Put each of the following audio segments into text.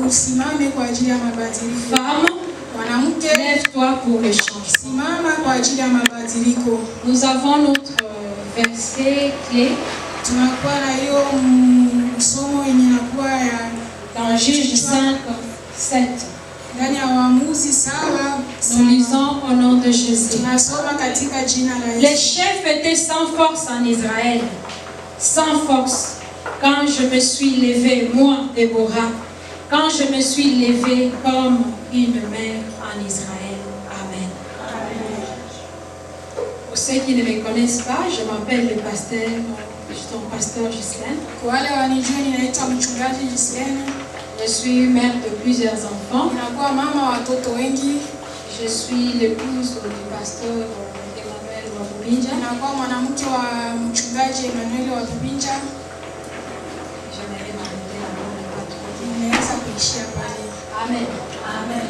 Usimame kwa ajili ya mabadiliko. Femme, Mwanamke, lève-toi pour le changement. simama kwa ajili ya mabadiliko. Nous avons notre verset clé Tunakuwa na hiyo msomo yenye inakuwa ya dans Juge 5:7. ndani ya Waamuzi 7. Nous lisons au nom de Jésus. Tunasoma katika jina la Les Yesu. chefs étaient sans force en Israël, sans force. Quand je me suis levée, moi, Déborah, quand je me suis levée comme une mère en Israël. Amen. Pour ceux qui ne me connaissent pas, je m'appelle le pasteur, ton pasteur Ghislaine. Kwa wale wanijua, ninaitwa mchungaji Ghislaine. Je suis mère de plusieurs enfants. Ninakuwa mama wa watoto wengi. Je suis l'épouse du pasteur Emmanuel Wabubinja. Ninakuwa mwanamke wa mchungaji Emmanuel Wabubinja. Ninaweza kuishia pale. Amen. Amen.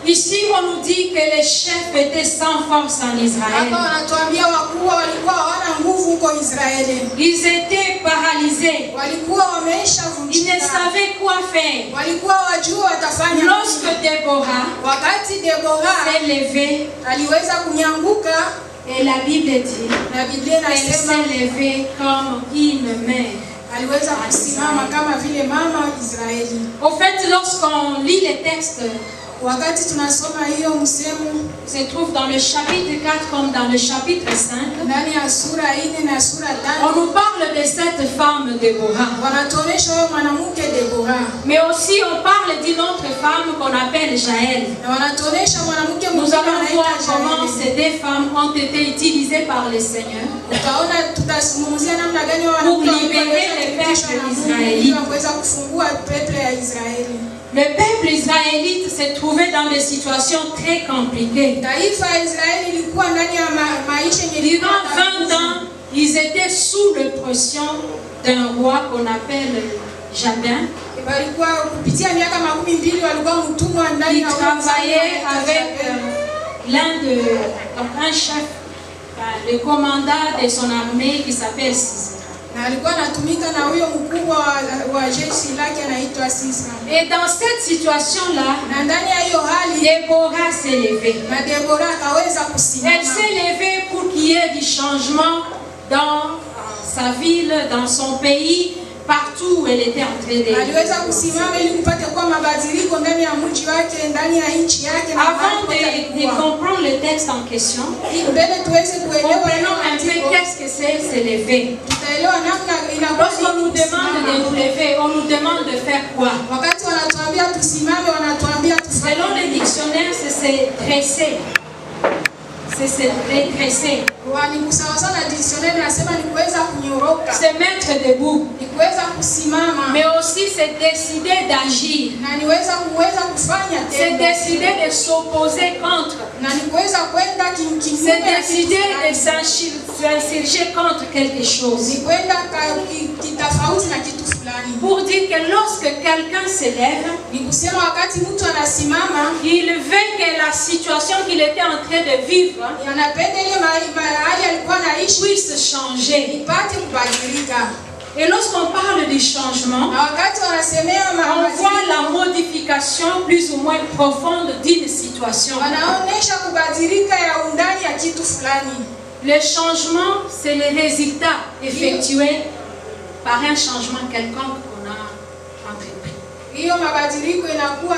Ici, on nous dit que les chefs étaient sans force en Israël. Hapa wanatuambia wakuu walikuwa hawana nguvu huko Israeli. Ils étaient paralysés. Walikuwa wameisha Ils ne vunjika. savaient quoi faire. Walikuwa wajua watafanya nini. Lorsque Déborah Wakati Deborah s'est levée, aliweza kunyanguka, et la Bible dit na Biblia qu'elle inasema s'est levée comme une mère. aliweza kusimama kama vile mama wa Israeli. Au fait, lorsqu'on lit les textes, Wakati tunasoma hiyo msemo se trouve dans le chapitre 4 comme dans le chapitre 5, ndani ya sura 4 na sura on 5, nous parle de cette femme Déborah. wanatuonesha huyo mwanamke Deborah, Mais aussi on parle d'une autre femme qu'on appelle Jaël. na wanatuonesha mwanamke Nous mwingine allons voir anaitwa comment Jaeli. ces deux femmes ont été utilisées par le Seigneur Utaona, tutazungumzia namna gani pour wanawake libérer les peuples israélites. waweza kufungua peple ya Israeli. Le peuple israélite se trouvait dans des situations très compliquées. Taifa ya Israeli ilikuwa ndani ya maisha yenye Durant 20 ans, ils étaient sous la pression d'un roi qu'on appelle Jabin. walikuwa kupitia miaka 12 walikuwa mtumwa ndani Il ya travaillait avec un chef, le commandant de son armée qui s'appelle Sisera. na alikuwa anatumika na huyo mkubwa wa jeshi lake anaitwa Sisera. Et dans cette situation-là, Na ndani ya hiyo hali Déborah s'est levée. na Deborah akaweza Elle kusimama. s'est levée pour qu'il y ait du changement dans sa ville, dans son pays, partout où elle était en train de. Aliweza kusimama ili kupate kwa mabadiliko ndani ya mji wake, ndani ya nchi yake na Avant de comprendre le texte en question, mbele tuweze kuelewa comprenons un peu qu'est-ce que c'est se lever. tutaelewa namna inakuwa. Lorsqu'on nous demande de nous lever, on nous demande de faire quoi? Wakati wanatuambia tusimame, wanatuambia tufanye. Selon les dictionnaires, c'est se dresser. C'est se redresser. Ni kusawasawa na dictionnaire nasema ni kuweza kunyoroka. Se mettre debout. Ni kuweza kusimama. Mais aussi c'est décider d'agir. Na niweza kufanya tendo. C'est décider de s'opposer contre. Na ni kuweza kwenda kinyume. C'est décider de s'insurger contre quelque chose. Ni kwenda kitofauti na kitu fulani. Pour dire que lorsque quelqu'un se lève, ni kusema wakati mtu anasimama, il veut que la situation qu'il était en train de vivre anapenda ile mahali alikuwa anaishi puisse changer. ipate kubadilika. Et lorsqu'on parle du changement, na wakati wanasemea on voit la modification plus ou moins profonde d'une situation. wanaonesha kubadilika ya undani ya kitu fulani. Le changement, c'est le résultat effectué par un changement quelconque qu'on a entrepris. Hiyo mabadiliko inakuwa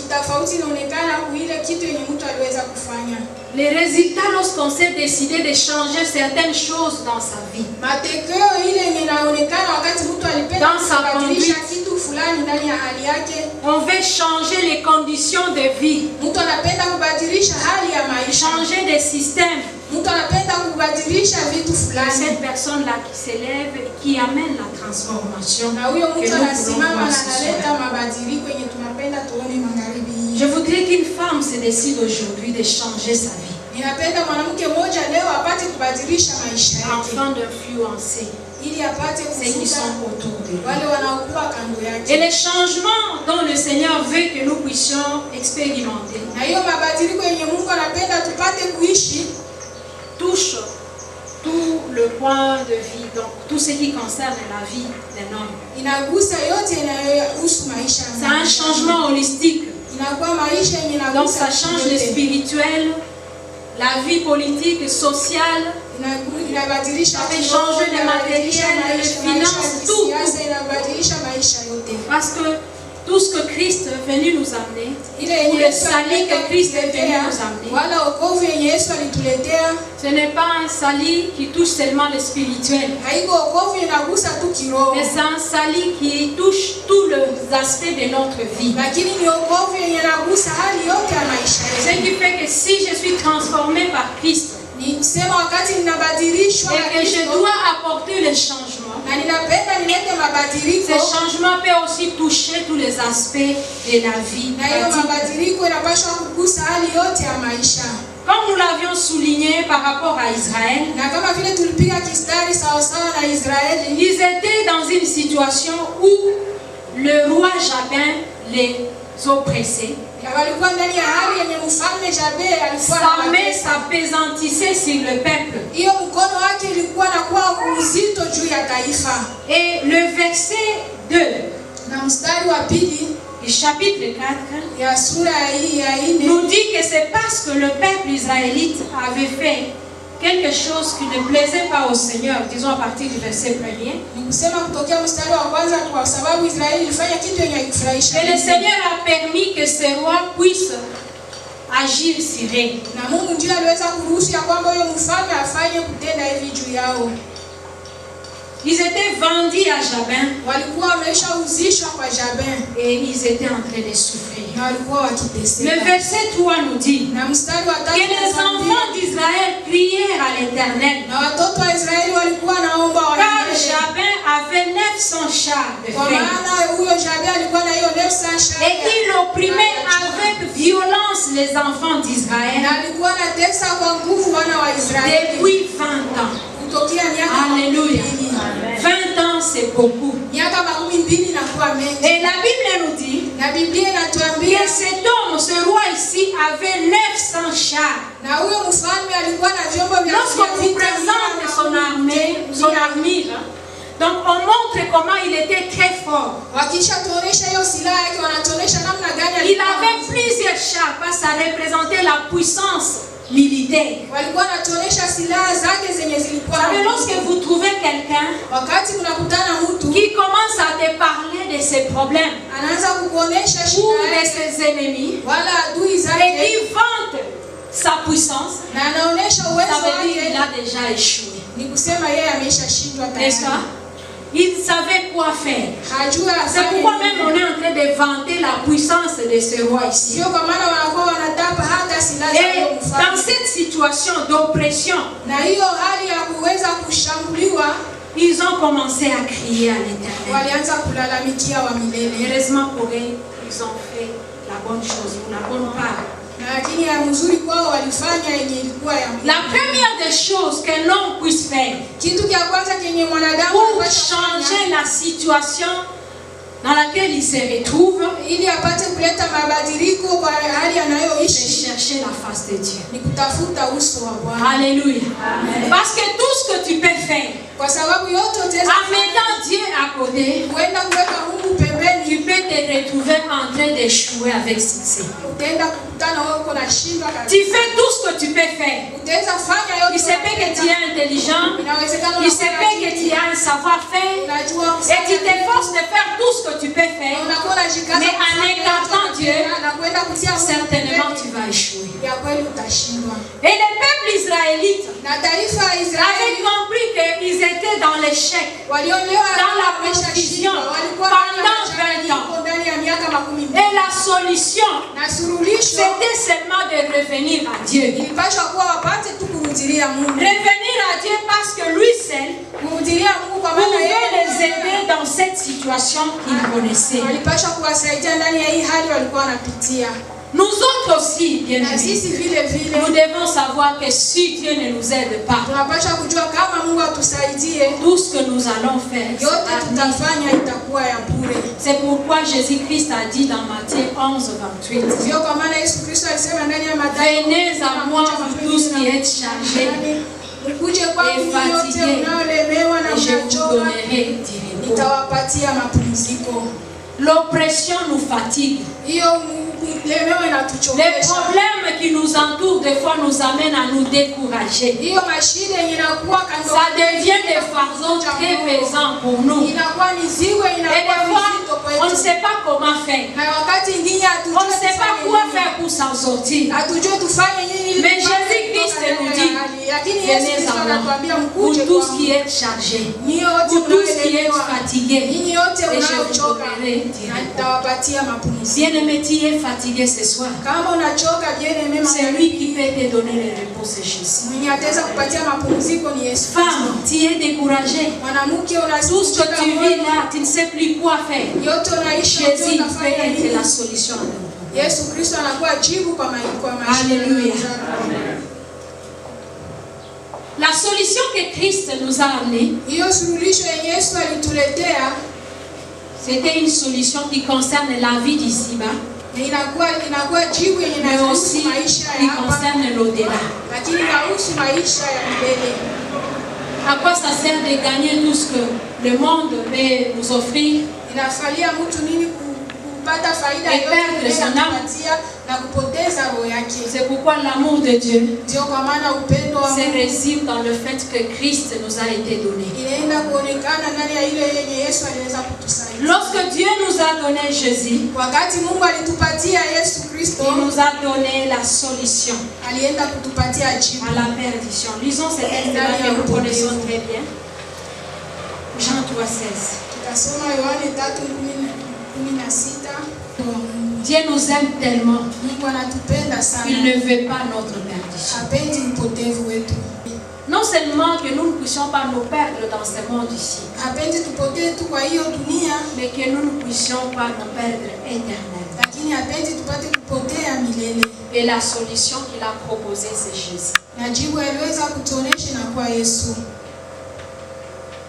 tofauti, inaonekana kuile kitu yenye mtu aliweza kufanya. Les résultats lorsqu'on s'est décidé de changer certaines choses dans sa vie. Matokeo ile yenye inaonekana wakati mtu alipenda kubadilisha kitu fulani ndani ya hali yake. On veut changer les conditions de vie. Mtu anapenda kubadilisha hali ya maisha. Changer des systèmes. Mtu anapenda kubadilisha vitu fulani. Cette personne-là qui s'élève et qui amène la transformation. Na huyo mtu anasimama na analeta mabadiliko yenye tunapenda tuone magharibi. Je voudrais qu'une femme se décide aujourd'hui de changer sa vie. Ninapenda mwanamke mmoja leo apate kubadilisha maisha yake. Afin d'influencer ili apate ceux qui sont autour de lui. wale wanaokuwa kando yake. Et les changements dont le Seigneur veut que nous puissions expérimenter. Na hiyo mabadiliko yenye Mungu anapenda tupate kuishi touche tout le point de vie, donc tout ce qui concerne la vie d'un homme. Inagusa yote inayohusu maisha. C'est un Donc ça change le spirituel, la vie politique, sociale. Ça fait changer le matériel, les finances, tout. Parce que tout ce que Christ est venu nous amener, ou le salut que Christ est venu nous amener, ce n'est pas un salut qui touche seulement le spirituel, mais c'est un salut qui touche tous les aspects de notre vie. Ce qui fait que si je suis transformé par Christ, et que je dois apporter le changement, ce changement peut aussi toucher tous les aspects de la vie. Comme nous l'avions souligné par rapport à Israël, ils étaient dans une situation où le roi Jabin les oppressait. Sa main s'appesantissait sur le peuple. Et le verset 2 du chapitre 4 nous dit que c'est parce que le peuple israélite avait fait quelque chose qui ne plaisait pas au Seigneur, disons à partir du verset 1er. Et le Seigneur a permis que ce roi puisse agir sur eux. Ils étaient vendus à Jabin et ils étaient en train de souffrir. Le verset 3 nous dit que les enfants d'Israël prièrent à l'Éternel, car Jabin avait 900 chars de fer et il opprimait avec violence les enfants d'Israël depuis 20 ans. Alléluia. 20 ans, c'est beaucoup. Et la Bible nous dit que cet homme, ce roi ici, avait 900 chars. Lorsqu'on vous présente son armure, donc on montre comment il était très fort. Il avait plusieurs chars parce que ça représentait la puissance militaire. Lorsque vous trouvez quelqu'un qui commence à te parler de ses problèmes ou de ses ennemis et qui vante sa puissance, ça veut dire qu'il a déjà échoué. N'est-ce pas? Il savait quoi faire. C'est pourquoi même on est en train de vanter la puissance de ce roi ici. Et dans cette situation d'oppression, ils ont commencé à crier à l'Éternel. Heureusement pour eux, ils ont fait la bonne chose, la bonne part. La première des choses que l'homme puisse faire pour changer la situation dans laquelle il se retrouve, c'est chercher la face de Dieu. Alléluia. Amen. Parce que tout ce que tu peux faire en mettant Dieu à côté, tu peux te retrouver en train d'échouer avec succès. Tu fais tout ce que tu peux faire. Il se peut que tu es intelligent, il se peut que tu as un savoir-faire et tu t'efforces de faire tout ce que tu peux faire, mais en écartant Dieu, certainement tu vas échouer. Et le peuple israélite avait compris qu'ils étaient dans l'échec, dans la confusion pendant 20 ans. Et la solution, c'était seulement de revenir à Dieu. Revenir à Dieu parce que lui seul pouvait les aider dans cette situation qu'ils connaissaient. Nous autres aussi, bien aimés, nous devons savoir que si Dieu ne nous aide pas, tout ce que nous allons faire, c'est pourquoi Jésus-Christ a dit dans Matthieu 11, 28, venez à moi, vous tous qui êtes chargés et fatigués, et je vous donnerai du repos. L'oppression nous fatigue. Les problèmes qui nous entourent, des fois, nous amènent à nous décourager. Ça devient des fardeaux très pesants pour nous. Et des fois, on ne sait pas comment faire. On ne sait pas quoi faire pour s'en sortir. Mais Jésus-Christ nous dit, venez à moi, pour tous qui êtes chargés, pour tous qui êtes fatigués, et je vous donnerai du repos. Bien-aimé, tu es fatigué ce soir. C'est lui qui peut te donner le repos, c'est Jésus. Femme, tu es découragée. Tout ce que tu vis là, tu ne sais plus quoi faire. Jésus peut être la solution. Alléluia. La solution que Christ nous a amenée, c'était une solution qui concerne la vie d'ici-bas, mais aussi qui concerne l'au-delà. À quoi ça sert de gagner tout ce que le monde peut nous offrir et perdre son âme? C'est pourquoi l'amour de Dieu se résume dans le fait que Christ nous a été donné. Lorsque Dieu nous a donné Jésus, il nous a donné la solution à la perdition. Lisons cet texte-là que nous connaissons très bien. Jean 3,16. Dieu nous aime tellement qu'il ne veut pas notre perdition. Non seulement que nous ne puissions pas nous perdre dans ce monde ici, mais que nous ne puissions pas nous perdre éternellement. Et la solution qu'il a proposée, c'est Jésus.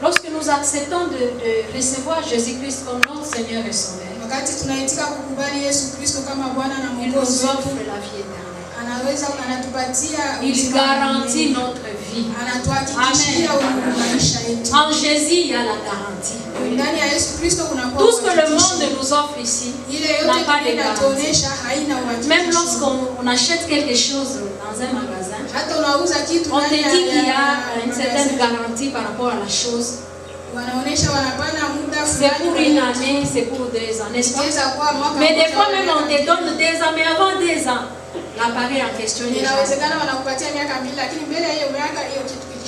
Lorsque nous acceptons de recevoir Jésus-Christ comme notre Seigneur et Sauveur, il nous offre la vie éternelle. Il garantit notre vie. Amen. En Jésus, il y a la garantie. Tout ce que le monde nous offre ici n'a pas de garantie. Même lorsqu'on achète quelque chose dans un magasin, on te dit qu'il y a une certaine garantie par rapport à la chose. C'est pour une année, c'est pour 2 ans, n'est-ce pas? Mais des fois même on te donne 2 ans, mais avant 2 ans, l'appareil en question est déjà.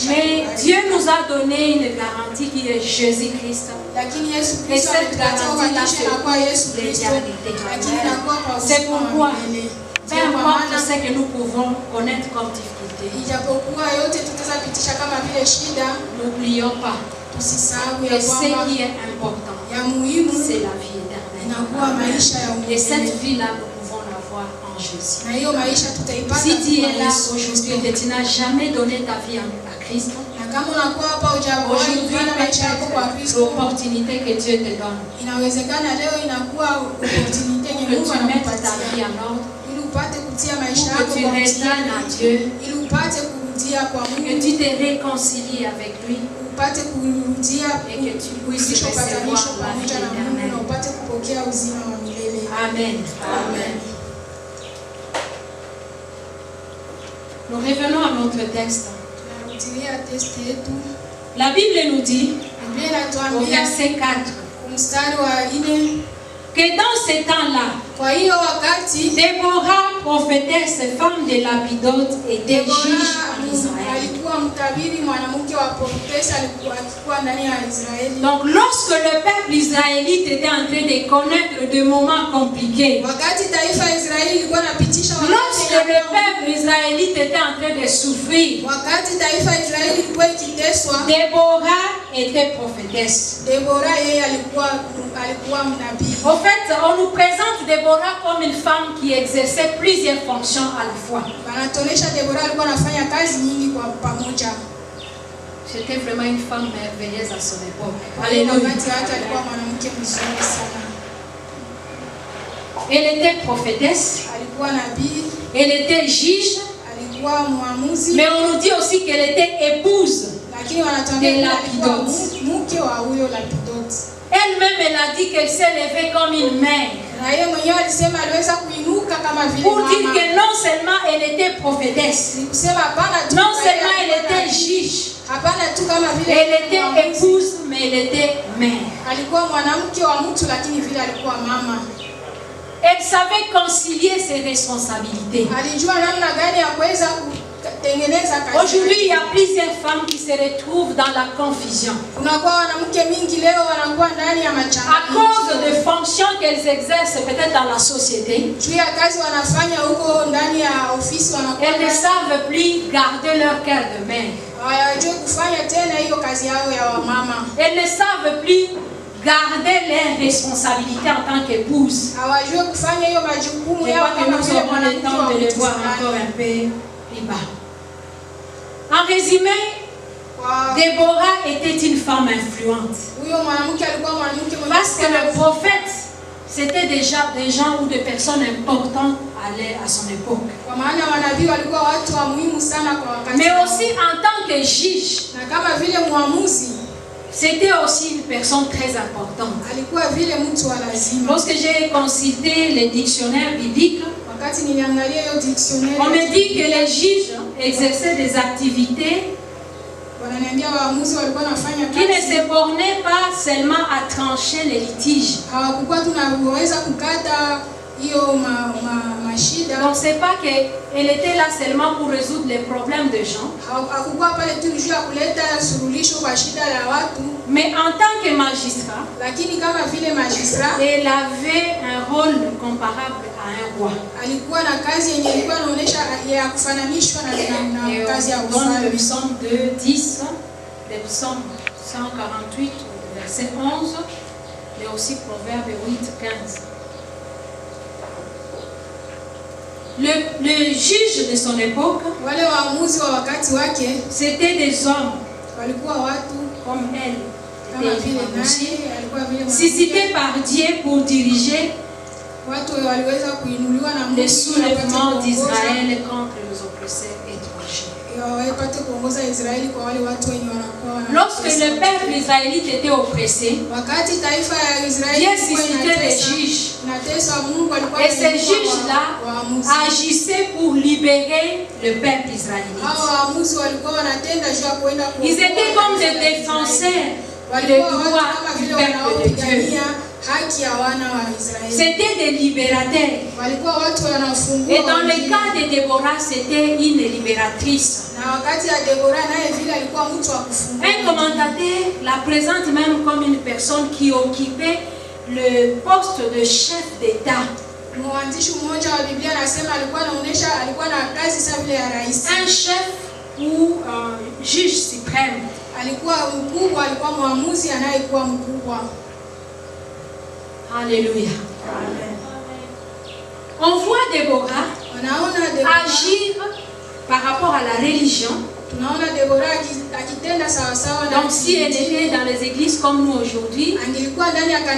Mais Dieu nous a donné une garantie qui est Jésus-Christ. Et cette garantie-là, c'est l'éternité. C'est pourquoi, peu importe ce que nous pouvons connaître comme difficulté, n'oublions pas que ce qui est important, c'est la vie éternelle. Et cette vie-là, nous pouvons l'avoir en Jésus. Si tu es là aujourd'hui et que tu n'as jamais donné ta vie à Christ, aujourd'hui peut-être l'opportunité que Dieu te donne pour que tu mettes ta vie en ordre, pour que tu reviennes à Dieu, que tu te réconcilies avec lui et que tu puisses recevoir la vie éternelle. Amen. Amen. Nous revenons à notre texte. La Bible nous dit, au verset 4, que dans ces temps-là, Déborah, prophétesse, femme de Lapidote, était juge en Israël. Donc lorsque le peuple israélite était en train de connaître des moments compliqués, lorsque le peuple israélite était en train de souffrir, Déborah était prophétesse. En fait, on nous présente Déborah comme une femme qui exerçait plusieurs fonctions à la fois. C'était vraiment une femme merveilleuse à son époque. Alléluia. Elle était prophétesse, elle était juge, mais on nous dit aussi qu'elle était épouse de Lapidote. Elle-même, elle a dit qu'elle s'est levée comme une mère. Pour dire que non seulement elle était prophétesse, non seulement elle était juge, elle était épouse, mais elle était mère. Elle savait concilier ses responsabilités. Aujourd'hui, il y a plusieurs femmes qui se retrouvent dans la confusion à cause de fonctions qu'elles exercent peut-être dans la société. Elles ne savent plus garder leur cœur de mère. Elles ne savent plus garder leurs responsabilités en tant qu'épouse. Je crois que nous aurons le temps de le voir encore un peu plus bas. En résumé, Déborah était une femme influente. Parce que le prophète, c'était déjà des gens ou des personnes importantes à son époque. Mais aussi en tant que juge, c'était aussi une personne très importante. Lorsque j'ai consulté les dictionnaires bibliques, on me dit que les juges exerçaient des activités qui ne se bornaient pas seulement à trancher les litiges. Donc c'est pas qu'elle était là seulement pour résoudre les problèmes des gens. Mais en tant que magistrat, elle avait un rôle comparable à un roi. Dans le psaume 2:10, le psaume 148, verset 11, et aussi Proverbe 8:15. Le juge de son époque, c'était des hommes comme elle, suscités par Dieu pour diriger les soulèvements d'Israël contre les oppresseurs étrangers. Lorsque le peuple israélite était oppressé, Dieu suscitait des juges. Et ces juges-là agissaient pour libérer le peuple israélite. Ils étaient comme des défenseurs des droits du peuple de Dieu. C'était des libérateurs. Et dans le cas de Déborah, c'était une libératrice. Un commentateur la présente même comme une personne qui occupait le poste de chef d'État. Un chef ou un juge suprême. Alléluia. On voit Déborah agir par rapport à la religion. Donc si elle était dans les églises comme nous aujourd'hui, elle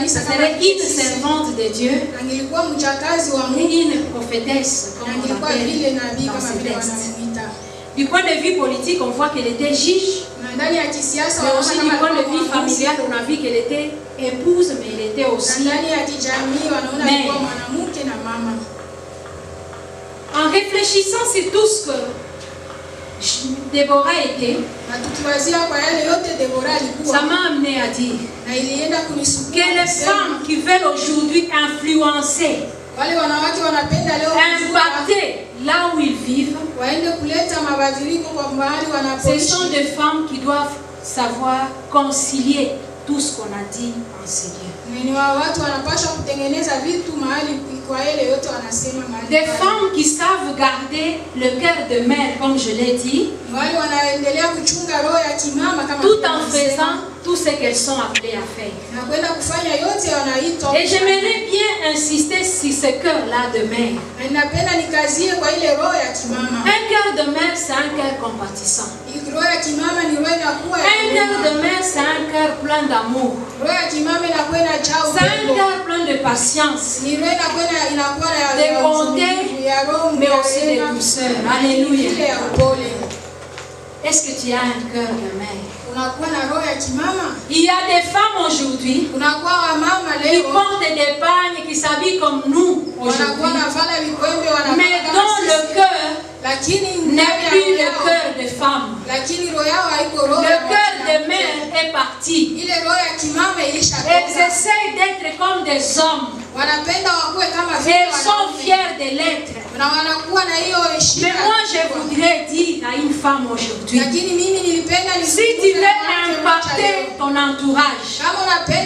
serait une servante de Dieu et une prophétesse, comme on l'appelle dans ces textes. Du point de vue politique, on voit qu'elle était juge. Mais aussi du point de vue familial, on a vu qu'elle était épouse, mais elle était aussi mère. En réfléchissant sur tout ce que Déborah était, ça m'a amené à dire que les femmes qui veulent aujourd'hui influencer, impacter là où ils vivent, ce sont des femmes qui doivent savoir concilier tout ce qu'on a dit en Seigneur. Des femmes qui savent garder le cœur de mère, comme je l'ai dit, tout en faisant tout ce qu'elles sont appelées à faire. Et j'aimerais bien insister sur ce cœur-là de mère. Un cœur de mère, c'est un cœur compatissant. Un cœur de mère, c'est un cœur plein d'amour. C'est un cœur plein de patience, de bonté, mais aussi de douceur. Alléluia. Est-ce que tu as un cœur de mère? Il y a des femmes aujourd'hui qui portent des pagnes, qui s'habillent comme nous aujourd'hui, mais dont le cœur n'est plus le cœur des femmes. Le cœur des mères est parti. Elles essayent d'être comme des hommes. Elles sont fières de l'être. Mais moi je voudrais dire à une femme aujourd'hui, si tu veux impacter ton entourage et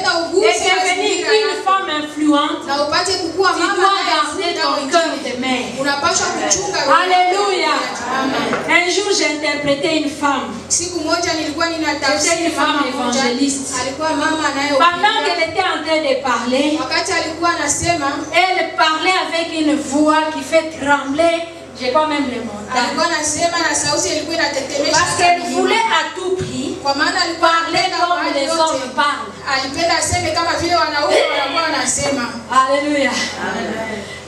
devenir une femme influente, tu dois garder ton cœur de mère. Alléluia. Un jour j'ai interprété une femme. C'était une femme évangéliste. Pendant qu'elle était en train de parler, elle parlait avec une voix qui fait trembler. Je n'ai pas même le montage. Parce qu'elle voulait à tout prix parler comme les hommes parlent. Alléluia.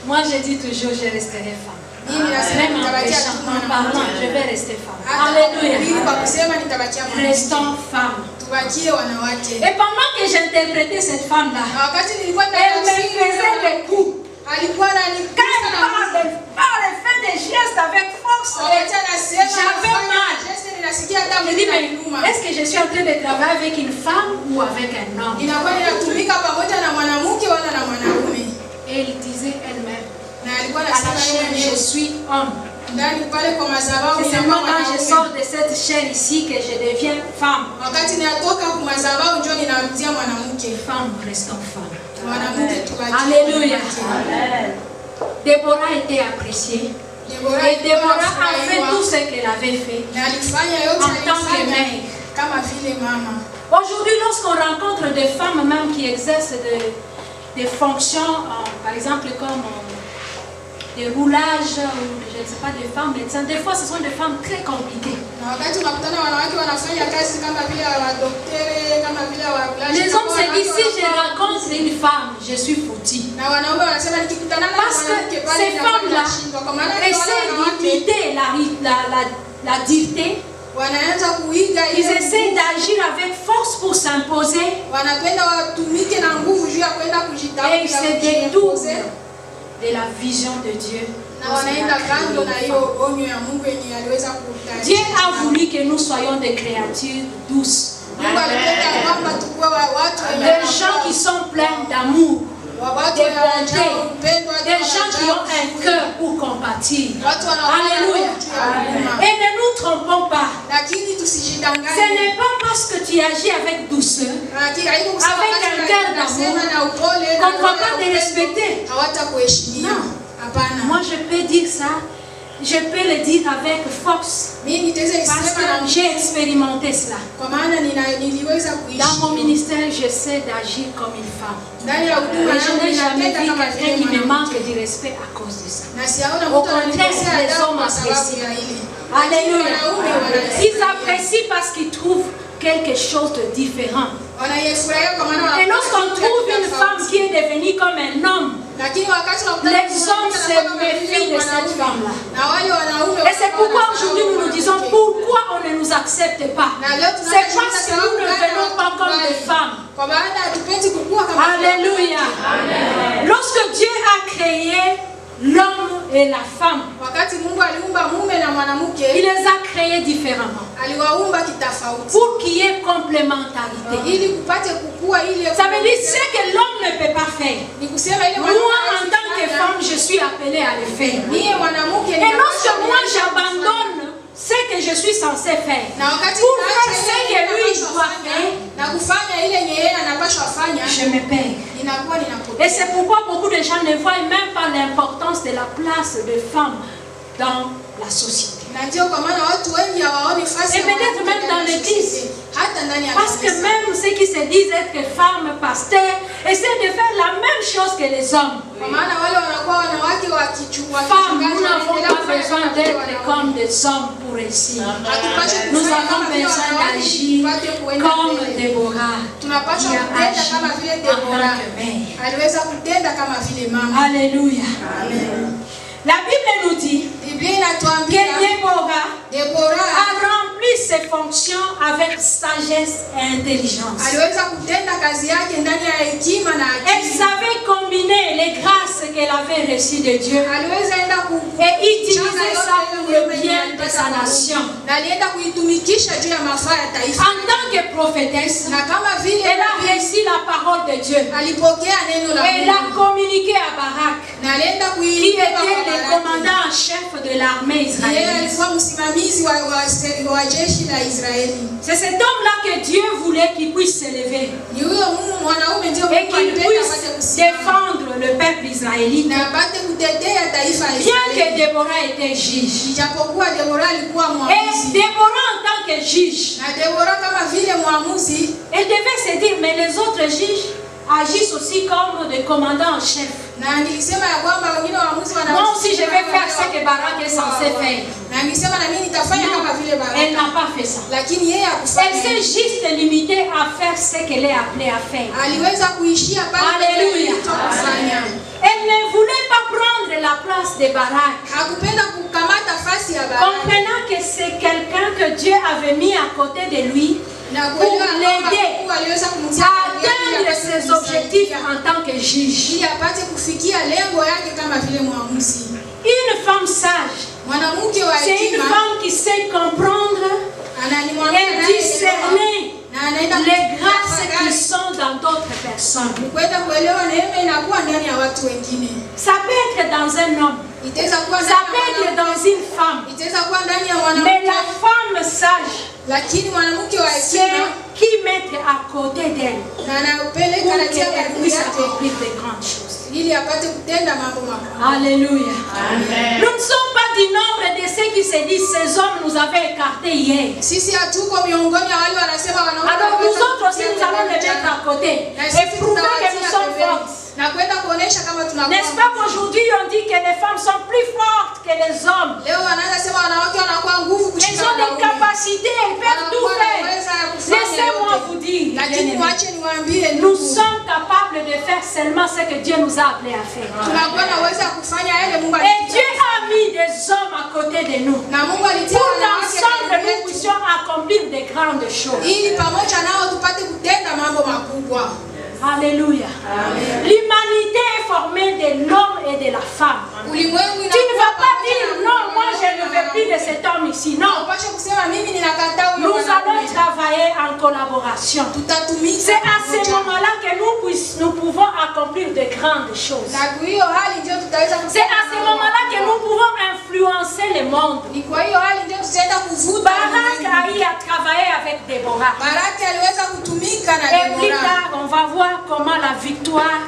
Moi je dis toujours, je resterai femme. Même en péchant, en parlant, je vais rester femme. Alléluia. Restons femmes. Et pendant que j'interprétais cette femme-là, elle me faisait des coups. Quand elle fait des gestes avec force, j'avais mal. Je dis, mais est-ce que je suis en train de travailler avec une femme ou avec un homme? Et elle disait elle-même, à la chair, je suis homme. C'est seulement quand je sors de cette chair ici que je deviens femme. Femme, restons femme. Alléluia. Déborah était appréciée. Et Déborah a fait tout ce qu'elle avait fait en tant que mère. Aujourd'hui, lorsqu'on rencontre des femmes même qui exercent des fonctions, par exemple comme des roulages, ou je ne sais pas, des femmes médecins, des fois ce sont des femmes très compliquées. Les hommes se disent, si je rencontre une femme, je suis foutie. Parce que ces femmes-là essaient d'imiter la dureté. Ils essaient d'agir avec force pour s'imposer. Et ils se détournent de la vision de Dieu. Dieu a voulu que nous soyons des créatures douces. Des gens qui sont pleins d'amour, de bonté, des gens qui ont un cœur pour compatir. Alléluia. Et ne nous trompons pas. Ce n'est pas parce que tu agis avec douceur, avec un cœur d'amour, qu'on ne va pas te respecter. Non. Moi je peux dire ça. Je peux le dire avec force parce que j'ai expérimenté cela. Dans mon ministère, j'essaie d'agir comme une femme. Et je n'ai jamais vu quelqu'un qui me manque de respect à cause de ça. Au contraire, les hommes apprécient. Alléluia. Ils apprécient parce qu'ils trouvent quelque chose de différent. Et lorsqu'on trouve une femme qui est devenue comme un homme, les hommes se méfient de cette femme-là. Et c'est pourquoi aujourd'hui nous nous disons pourquoi on ne nous accepte pas. C'est parce que nous ne venons pas comme des femmes. Alléluia. Lorsque Dieu a créé l'homme et la femme, il les a créés différemment pour qu'il y ait complémentarité. Ça veut dire ce que l'homme ne peut pas faire. Moi, en tant que femme, je suis appelée à le faire. Et lorsque moi j'abandonne ce que je suis censée faire pour faire ce que lui doit faire, je me perds. Et c'est pourquoi beaucoup de gens ne voient même pas l'importance de la place des femmes dans la société. Et peut-être même dans l'église. Parce que même ceux qui se disent être femmes, pasteurs, essaient de faire la même chose que les hommes. Femmes, nous n'avons pas besoin d'être comme des hommes pour réussir. Nous avons besoin d'agir comme Déborah, qui a agi en tant que mère. Alléluia. La Bible nous dit que Déborah a rempli ses fonctions avec sagesse et intelligence. aliweza kutenda kazi yake ndani ya hekima na Elle akili. savait combiner les grâces qu'elle avait reçues de Dieu aliweza enda et utiliser ça pour le bien de sa nation. na alienda kuitumikisha juu ya mafaa ya taifa. En tant que prophétesse, Na kama vile elle a reçu la parole de Dieu. alipokea neno la Elle a Mungu communiqué à Barak, na alienda qui kuibeba était kwa le Baraki. commandant en chef de l'armée Yeye israélienne. alikuwa msimamizi wa jeshi la Israeli. C'est cet homme-là que Dieu voulait qu'il puisse s'élever Ni huyo mwanaume ndio et Mungu qu'il alipenda puisse apate kusimama défendre le peuple israélite. na apate kutetea taifa la Bien que Israeli. Déborah était juge. Ijapokuwa Deborah alikuwa Et mwamuzi. Déborah, en tant que juge, Na Deborah kama vile mwamuzi elle devait se dire, mais les autres juges agissent aussi comme des commandants en chef. na nilisema ya kwamba wengine waamuzi wana Moi aussi, je vais faire ce que Barak est censé faire. na nilisema na mimi nitafanya kama vile Elle Baraka. n'a pas fait ça. Lakini yeye Elle hakufanya. s'est juste limitée à faire ce qu'elle est appelée à faire. Aliweza kuishia pale Alléluia. kufanya. Elle ne voulait pas prendre la place de Barak, Hakupenda kukamata nafasi ya Baraka. comprenant que c'est quelqu'un que Dieu avait mis à côté de lui Na pour kuelewa kwamba l'aider Mungu aliweza kumtia à karibu ili atteindre apate ses objectifs kumsaidia, en tant que juge. ili apate kufikia lengo yake kama vile mwamuzi. Une femme sage, Mwanamke wa c'est une hekima femme qui sait comprendre ananimwambia et naye discerner na anaenda les grâces kutafakari. qui sont dans d'autres personnes. Kwenda kuelewa neema inakuwa ndani ya watu wengine. Ça peut être dans un homme, Itaweza kuwa ça ndani peut ya être mwanamke, dans une femme, itaweza kuwa ndani ya mais mwanamke, la femme sage, lakini mwanamke wa c'est hekima qui mettre à côté d'elle na anapeleka pour anatia qu'elle karibu puisse yake accomplir de grandes choses. ili apate kutenda mambo makubwa. Alléluia. Nous ne sommes pas du nombre de ceux qui se disent ces hommes nous avaient écartés hier. Sisi hatuko miongoni ya wale wanasema wanaume. Alors nous autres aussi nous allons les mettre à côté et prouver que nous sommes forts. na kwenda kuonesha kama tunakuwa. N'est-ce pas qu'aujourd'hui on dit que les femmes sont plus fortes que les hommes? Leo wanaanza sema wanawake wanakuwa nguvu Elles kushinda ont des wanaume. capacités, elles peuvent tout faire. Laissez-moi vous dire, Lakini bien-aimés, mwache niwaambie nous ndugu, sommes capables de faire seulement ce que Dieu nous a appelés à faire. tunakuwa na uwezo wa kufanya yale Mungu Et Dieu alitupa. a mis des hommes à côté de nous Na Mungu alitia pour wanawake qu'ensemble karibu nous yetu, puissions accomplir de grandes choses. ili pamoja nao tupate kutenda mambo makubwa. Alléluia. L'humanité est formée de l'homme et de la femme. Ulimwengu Tu ne vas pas dire non, moi je ne veux plus de cet homme ici. Non. Unapaswa kusema mimi ninakataa huyo Nous mwanamke. allons travailler en collaboration. Tutatumika C'est à ce pamoja. moment-là que nous pouvons accomplir de grandes choses. Na kwa hiyo hali ndio tutaweza C'est à ce moment-là que nous pouvons influencer le monde. Ni kwa hiyo hali ndio tutaenda kuvuta Barak ulimwengu. a eu à travailler avec Déborah. Baraka aliweza kutumika na Et plus Deborah. tard, on va voir comment la victoire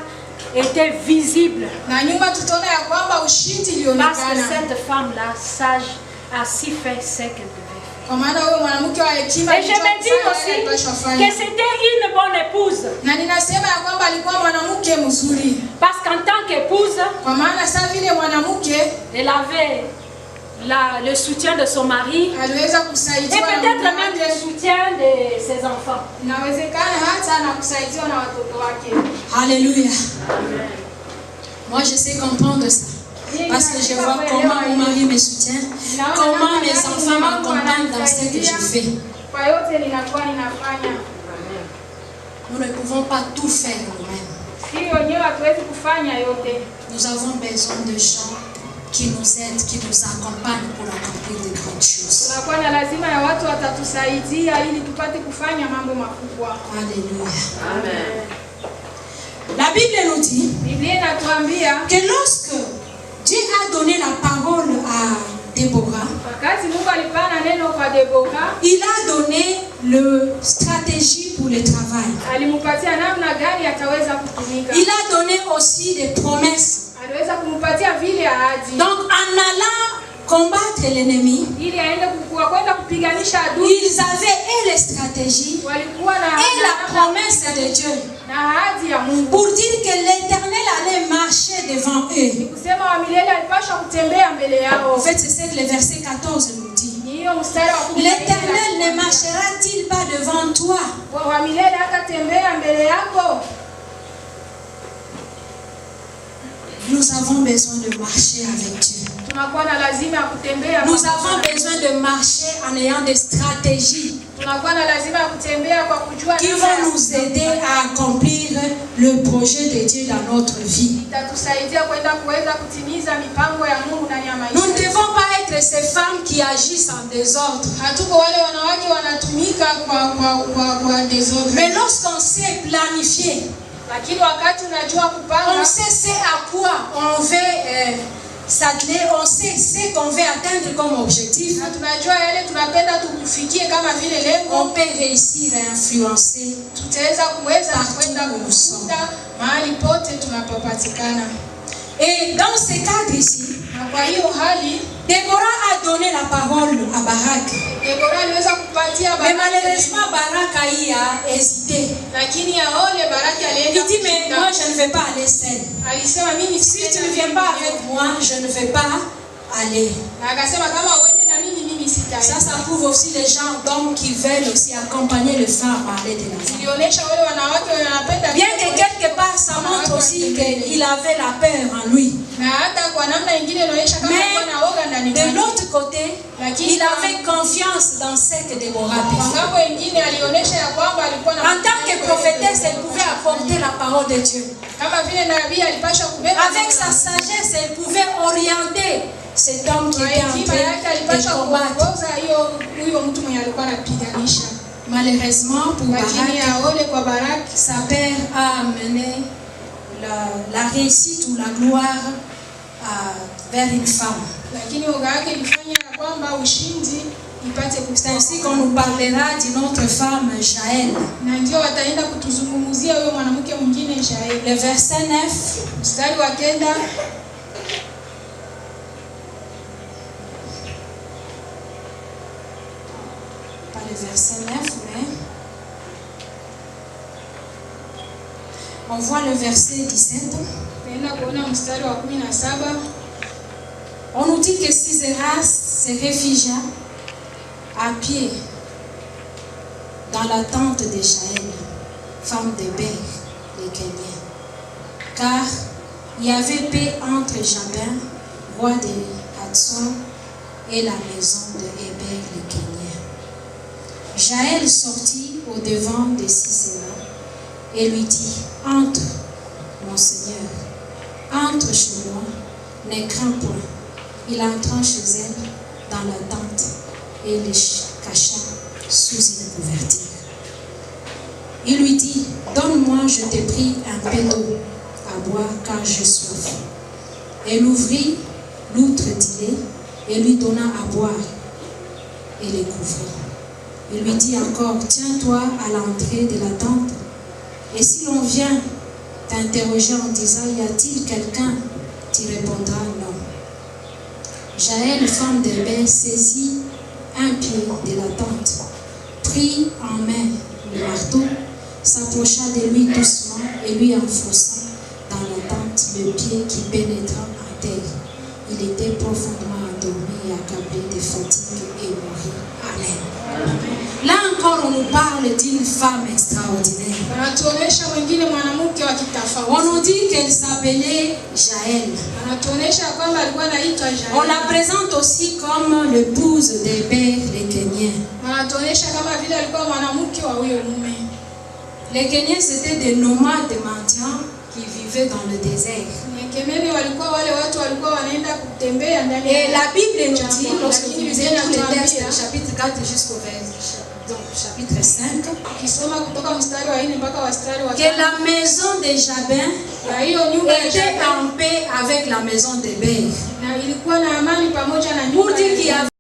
était visible. Na nyuma tutaona ya kwamba ushindi Parce que ilionekana. cette femme-là, sage, a si fait ce qu'elle devait faire. Kwa maana huyo mwanamke wa hekima Et je me dis aussi que c'était une bonne épouse. na ninasema ya kwamba alikuwa mwanamke mzuri. Parce qu'en tant qu'épouse, Kwa maana saa vile mwanamke elle avait le soutien de son mari aliweza et kusaidiwa na peut-être mume même le wake. soutien de ses enfants. Inawezekana hata na kusaidiwa na watoto wake. Alléluia. Moi, je sais comprendre ça. Parce que je vois comment mon mari me soutient, comment mes enfants m'accompagnent dans ce que je fais. Kwa yote ninakuwa ninafanya. Nous ne pouvons pas tout faire nous-mêmes. Sisi wenyewe hatuwezi kufanya yote. Nous avons besoin de gens qui nous aident, qui nous accompagnent pour accomplir de grandes choses. Tunakuwa na lazima ya watu watatusaidia ili tupate kufanya mambo makubwa. Alléluia. Amen. La Bible nous dit Biblia inatuambia que lorsque Dieu a donné la parole à Déborah, wakati Mungu alipana neno kwa Deborah, il a donné le stratégie pour le travail. alimpatia namna gani ataweza kutumika. Il a donné aussi des promesses. Aliweza kumpatia vile ahadi. Donc en allant combattre l'ennemi, Ili aende kwenda kupiganisha adui. ils avaient et les stratégies Walikuwa na et la promesse de Dieu na ahadi ya Mungu. pour dire que l'Éternel allait marcher devant eux. Kusema wa milele alipaswa kutembea mbele yao. En fait, c'est ce que le verset 14 nous dit. Ni hiyo mstari wa 10. L'Éternel ne marchera-t-il pas devant toi? Wa milele hatatembea mbele yako. Nous avons besoin de marcher avec Dieu. Tunakuwa na lazima ya kutembea. Nous avons besoin de marcher en ayant des stratégies tunakuwa na lazima ya kutembea kwa kujua qui vont nous aider à accomplir le projet de Dieu dans notre vie. itatusaidia kwenda kuweza kutimiza mipango ya Mungu ndani ya maisha. Nous ne devons pas être ces femmes qui agissent en désordre. Hatuko wale wanawake wanatumika kwa désordre. Mais lorsqu'on sait planifier, lakini wakati unajua kupanga, on sait ce à quoi on veut s'atteler, on sait ce qu'on veut atteindre comme objectif, tunajua yale tunapenda tukufikie kama vile lengo, on peut réussir à influencer. Tutaweza kwenda kufuta mahali pote tunapopatikana. Et dans ce cadre ici, kwa hiyo hali, Déborah a donné la parole à Barak. Déborah aliweza kupatia Barak. Mais malheureusement Barak a hésité. Lakini yaole Barak alienda. Il dit mais moi je ne vais pas aller seul. Alisema mimi si tu ne viens pas avec moi, je ne vais pas aller. Akasema kama uende na mimi sitaenda. Ça prouve aussi les gens d'hommes qui veulent aussi accompagner les femmes à aller de l'avant. Ilionyesha wale wanawake wanapenda. Bien que quelque part ça montre aussi qu'il avait la peur en lui. Mais de l'autre côté, il avait confiance dans ce que Déborah faisait. En tant que prophétesse, elle pouvait apporter la parole de Dieu. Avec sa sagesse, elle pouvait orienter cet homme qui était en train de combattre. Malheureusement pour Barak, sa peur a amené la réussite ou la gloire vers une femme. C'est ainsi qu'on nous parlera d'une autre femme, Jaël. Le verset 9. Pas le verset 9, mais on voit le verset 17. On nous dit que Sisera se réfugia à pied dans la tente de Jaël, femme de Ber, les Kéniens. Car il y avait paix entre Jabin, roi de Hatzor, et la maison de Héber, les Kéniens. Jaël sortit au devant de Sisera et lui dit: entre, mon Seigneur, entre chez moi, ne crains point. Il entra chez elle dans la tente et les cacha sous une couverture. Il lui dit: donne-moi, je te prie, un peu d'eau à boire car j'ai soif. Elle ouvrit l'outre d'îlet et lui donna à boire et les couvrit. Il lui dit encore: tiens-toi à l'entrée de la tente, et si l'on vient t'interroger en disant: y a-t-il quelqu'un? Tu répondras: non. Jaël, femme d'Héber, saisit un pied de la tente, prit en main le marteau, s'approcha de lui doucement et lui enfonça dans la tente le pied qui pénétra en terre. Il était profondément endormi et accablé de fatigue et mourut. Amen. Là encore, on nous parle d'une femme extraordinaire. On nous dit qu'elle s'appelait Jaël. On la présente aussi comme l'épouse d'Héber, les Kéniens. Les Kéniens, c'était des nomades mendiants qui vivaient dans le désert. Et la Bible nous dit, lorsque vous lisez tous les textes, chapitre 4 jusqu'au chapitre 5, que la maison de Jabin était en paix avec la maison d'Héber. Pour dire qu'il y avait